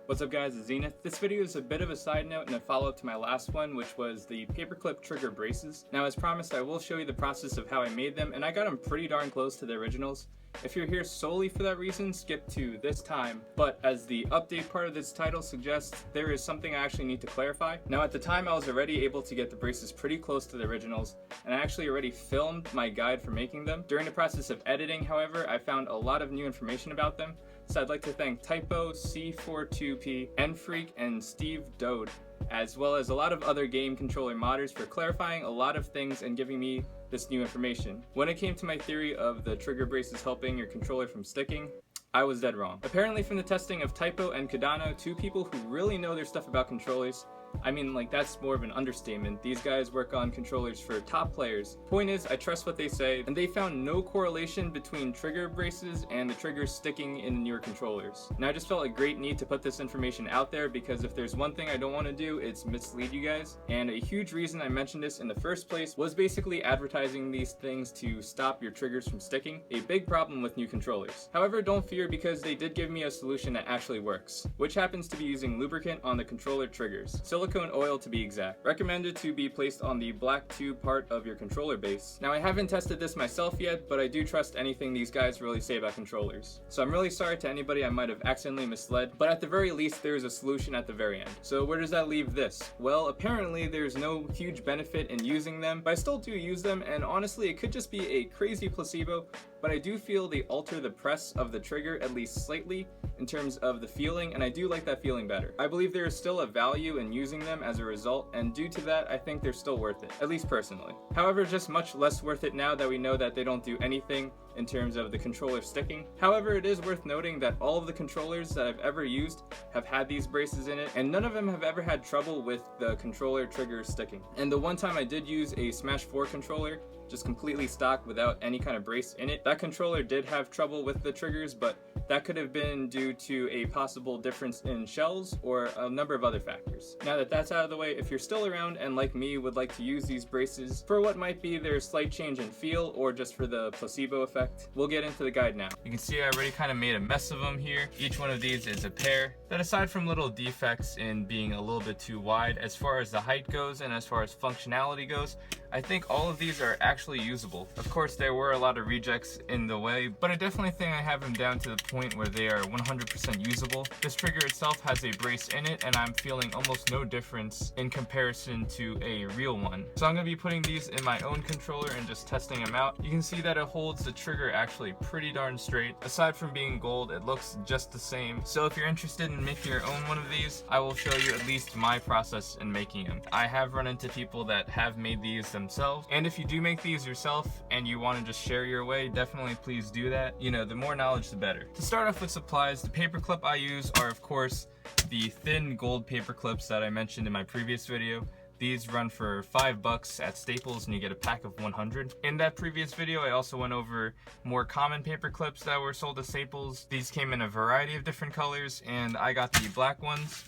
What's up guys, it's Zenith. This video is a bit of a side note and a follow-up to my last one, which was the Paperclip trigger braces. Now as promised, I will show you the process of how I made them, and I got them pretty darn close to the originals. If you're here solely for that reason, skip to this time, but as the update part of this title suggests, there is something I actually need to clarify. Now at the time I was already able to get the braces pretty close to the originals, and I actually already filmed my guide for making them. During the process of editing, however, I found a lot of new information about them, so I'd like to thank Typo, C42P, Nfreak, and Steve Dode, as well as a lot of other game controller modders for clarifying a lot of things and giving me this new information. When it came to my theory of the trigger braces helping your controller from sticking, I was dead wrong. Apparently from the testing of Typo and Cardano, two people who really know their stuff about controllers, I mean, like, that's more of an understatement. These guys work on controllers for top players. Point is, I trust what they say, and they found no correlation between trigger braces and the triggers sticking in the newer controllers. Now I just felt a great need to put this information out there, because if there's one thing I don't want to do, it's mislead you guys. And a huge reason I mentioned this in the first place was basically advertising these things to stop your triggers from sticking, a big problem with new controllers. However, don't fear, because they did give me a solution that actually works, which happens to be using lubricant on the controller triggers. Silicone oil to be exact. Recommended to be placed on the black tube part of your controller base. Now I haven't tested this myself yet, but I do trust anything these guys really say about controllers. So I'm really sorry to anybody I might have accidentally misled, but at the very least there is a solution at the very end. So where does that leave this? Well, apparently there's no huge benefit in using them, but I still do use them, and honestly it could just be a crazy placebo, but I do feel they alter the press of the trigger at least slightly in terms of the feeling, and I do like that feeling better. I believe there is still a value in using them as a result, and due to that I think they're still worth it, at least personally. However, just much less worth it now that we know that they don't do anything in terms of the controller sticking. However, it is worth noting that all of the controllers that I've ever used have had these braces in it, and none of them have ever had trouble with the controller trigger sticking. And the one time I did use a Smash 4 controller, just completely stock without any kind of brace in it, that controller did have trouble with the triggers, but that could have been due to a possible difference in shells or a number of other factors. Now that that's out of the way, if you're still around and like me would like to use these braces for what might be their slight change in feel or just for the placebo effect, we'll get into the guide now. You can see I already kind of made a mess of them here. Each one of these is a pair that, aside from little defects in being a little bit too wide as far as the height goes and as far as functionality goes, I think all of these are actually usable. Of course, there were a lot of rejects in the way, but I definitely think I have them down to the point where they are 100% usable. This trigger itself has a brace in it, and I'm feeling almost no difference in comparison to a real one. So I'm going to be putting these in my own controller and just testing them out. You can see that it holds the trigger actually pretty darn straight. Aside from being gold, it looks just the same. So if you're interested in making your own one of these, I will show you at least my process in making them. I have run into people that have made these themselves, and if you do make these yourself and you want to just share your way, definitely please do that. You know, the more knowledge the better. To start off with supplies, the paperclip I use are of course the thin gold paper clips that I mentioned in my previous video. These run for $5 at Staples and you get a pack of 100. In that previous video I also went over more common paper clips that were sold at Staples. These came in a variety of different colors and I got the black ones.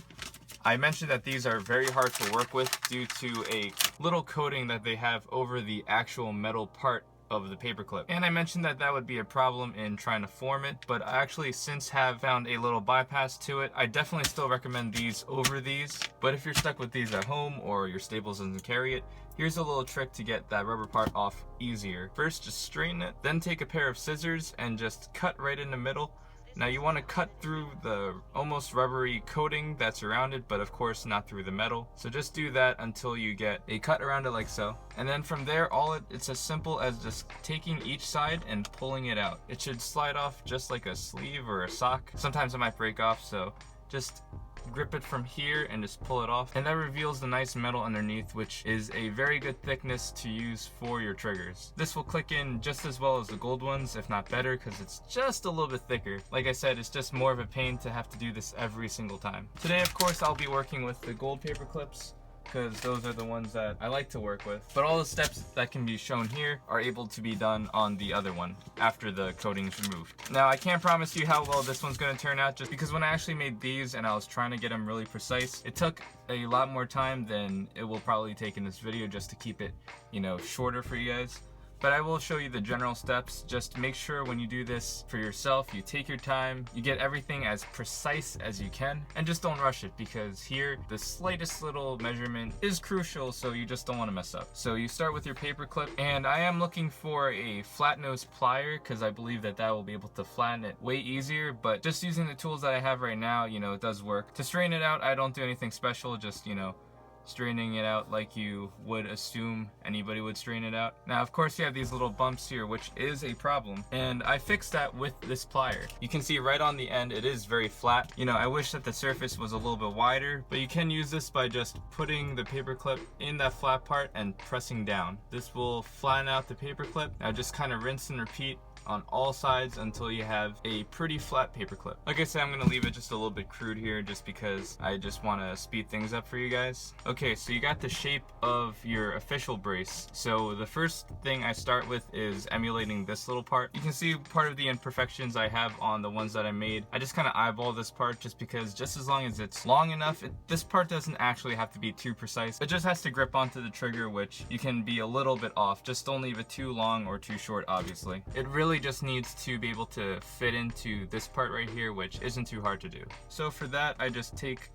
I mentioned that these are very hard to work with due to a little coating that they have over the actual metal part of the paperclip, and I mentioned that that would be a problem in trying to form it, but I actually since have found a little bypass to it. I definitely still recommend these over these, but if you're stuck with these at home or your Staples doesn't carry it, here's a little trick to get that rubber part off easier. First, just straighten it, then take a pair of scissors and just cut right in the middle. Now you want to cut through the almost rubbery coating that's around it, but of course not through the metal. So just do that until you get a cut around it like so. And then from there, it's as simple as just taking each side and pulling it out. It should slide off just like a sleeve or a sock. Sometimes it might break off, so just grip it from here and just pull it off, and that reveals the nice metal underneath, which is a very good thickness to use for your triggers. This will click in just as well as the gold ones, if not better, because it's just a little bit thicker. Like I said, it's just more of a pain to have to do this every single time. Today of course I'll be working with the gold paper clips, because those are the ones that I like to work with. But all the steps that can be shown here are able to be done on the other one after the coating is removed. Now I can't promise you how well this one's going to turn out, just because when I actually made these and I was trying to get them really precise, it took a lot more time than it will probably take in this video just to keep it, you know, shorter for you guys. But I will show you the general steps. Just make sure when you do this for yourself, you take your time, you get everything as precise as you can, and just don't rush it, because here the slightest little measurement is crucial, so you just don't want to mess up. So you start with your paper clip, and I am looking for a flat nose plier because I believe that will be able to flatten it way easier, but just using the tools that I have right now, it does work. To straighten it out, I don't do anything special, just straightening it out like you would assume anybody would straighten it out. Now, of course, you have these little bumps here, which is a problem, and I fixed that with this plier. You can see right on the end, it is very flat. I wish that the surface was a little bit wider, but you can use this by just putting the paper clip in that flat part and pressing down. This will flatten out the paper clip. Now just kind of rinse and repeat on all sides until you have a pretty flat paper clip. Like I said, I'm gonna leave it just a little bit crude here just because I just want to speed things up for you guys. Okay, so you got the shape of your official brace. So the first thing I start with is emulating this little part. You can see part of the imperfections I have on the ones that I made. I just kind of eyeball this part just because just as long as it's long enough, this part doesn't actually have to be too precise. It just has to grip onto the trigger, which you can be a little bit off. Just don't leave it too long or too short, obviously. It really just needs to be able to fit into this part right here, which isn't too hard to do. So for that, I just take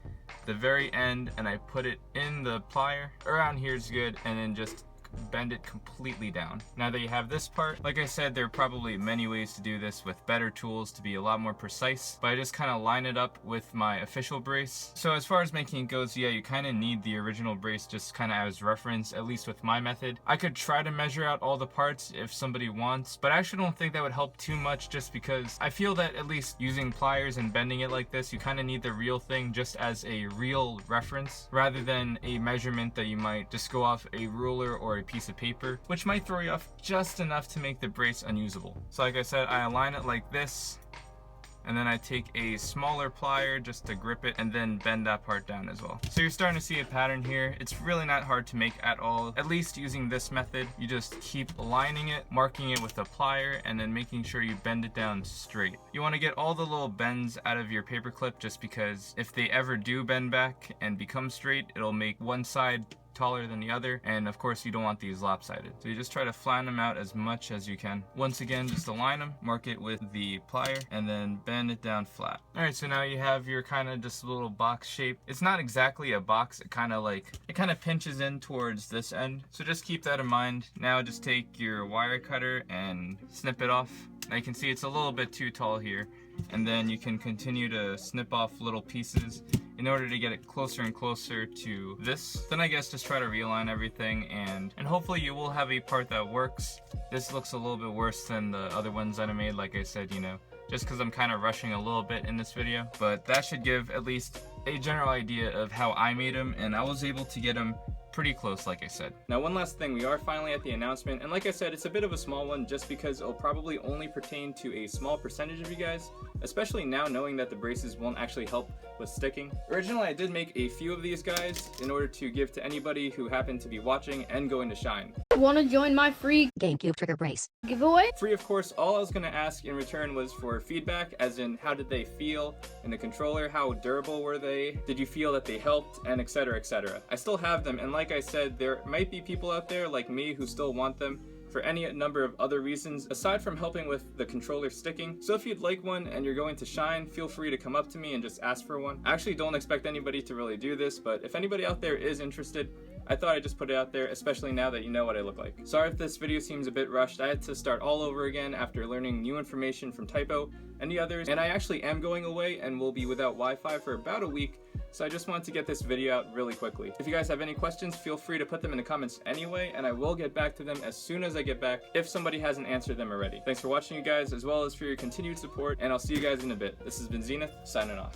the very end and I put it in the plier. Around here is good, and then just bend it completely down. Now that you have this part, like I said, there are probably many ways to do this with better tools to be a lot more precise, but I just kind of line it up with my official brace. So as far as making it goes, yeah, you kind of need the original brace just kind of as reference, at least with my method. I could try to measure out all the parts if somebody wants, but I actually don't think that would help too much, just because I feel that at least using pliers and bending it like this, you kind of need the real thing just as a real reference rather than a measurement that you might just go off a ruler or a piece of paper, which might throw you off just enough to make the brace unusable. So like I said, I align it like this, and then I take a smaller plier just to grip it and then bend that part down as well. So you're starting to see a pattern here. It's really not hard to make at all, at least using this method. You just keep aligning it, marking it with a plier, and then making sure you bend it down straight. You want to get all the little bends out of your paper clip, just because if they ever do bend back and become straight, it'll make one side taller than the other, and of course you don't want these lopsided. So you just try to flatten them out as much as you can. Once again, just align them, mark it with the plier, and then bend it down flat. Alright, so now you have your kind of just little box shape. It's not exactly a box, it kind of pinches in towards this end, so just keep that in mind. Now just take your wire cutter and snip it off. Now you can see it's a little bit too tall here, and then you can continue to snip off little pieces in order to get it closer and closer to this. Then I guess just try to realign everything, and hopefully you will have a part that works. This looks a little bit worse than the other ones that I made, like I said, just because I'm kind of rushing a little bit in this video, but that should give at least a general idea of how I made them, and I was able to get them pretty close, like I said. Now, one last thing, we are finally at the announcement, and like I said, it's a bit of a small one just because it'll probably only pertain to a small percentage of you guys, especially now knowing that the braces won't actually help with sticking. Originally, I did make a few of these guys in order to give to anybody who happened to be watching and going to Shine. Want to join my free GameCube trigger brace giveaway? Free, of course. All I was going to ask in return was for feedback, as in how did they feel in the controller, how durable were they, did you feel that they helped, and etc, etc. I still have them, and like I said, there might be people out there like me who still want them for any number of other reasons aside from helping with the controller sticking. So if you'd like one and you're going to Shine, feel free to come up to me and just ask for one. I actually don't expect anybody to really do this, but if anybody out there is interested, I thought I'd just put it out there, especially now that you know what I look like. Sorry if this video seems a bit rushed. I had to start all over again after learning new information from Typo and the others, and I actually am going away and will be without Wi-Fi for about a week, so I just wanted to get this video out really quickly. If you guys have any questions, feel free to put them in the comments anyway, and I will get back to them as soon as I get back if somebody hasn't answered them already. Thanks for watching, you guys, as well as for your continued support, and I'll see you guys in a bit. This has been Zenith, signing off.